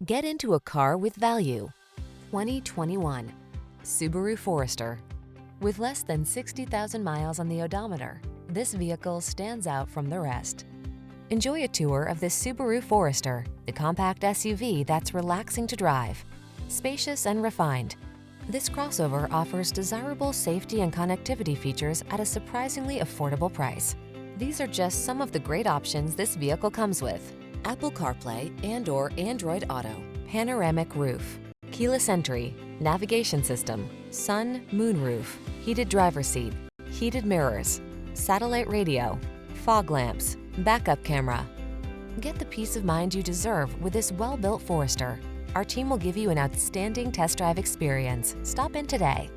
Get into a car with value. 2021 Subaru Forester. With less than 60,000 miles on the odometer, this vehicle stands out from the rest. Enjoy a tour of this Subaru Forester, the compact SUV that's relaxing to drive. Spacious and refined, this crossover offers desirable safety and connectivity features at a surprisingly affordable price. These are just some of the great options this vehicle comes with: Apple CarPlay and/or Android Auto, panoramic roof, keyless entry, navigation system, sun, moonroof, heated driver's seat, heated mirrors, satellite radio, fog lamps, backup camera. Get the peace of mind you deserve with this well-built Forester. Our team will give you an outstanding test drive experience. Stop in today.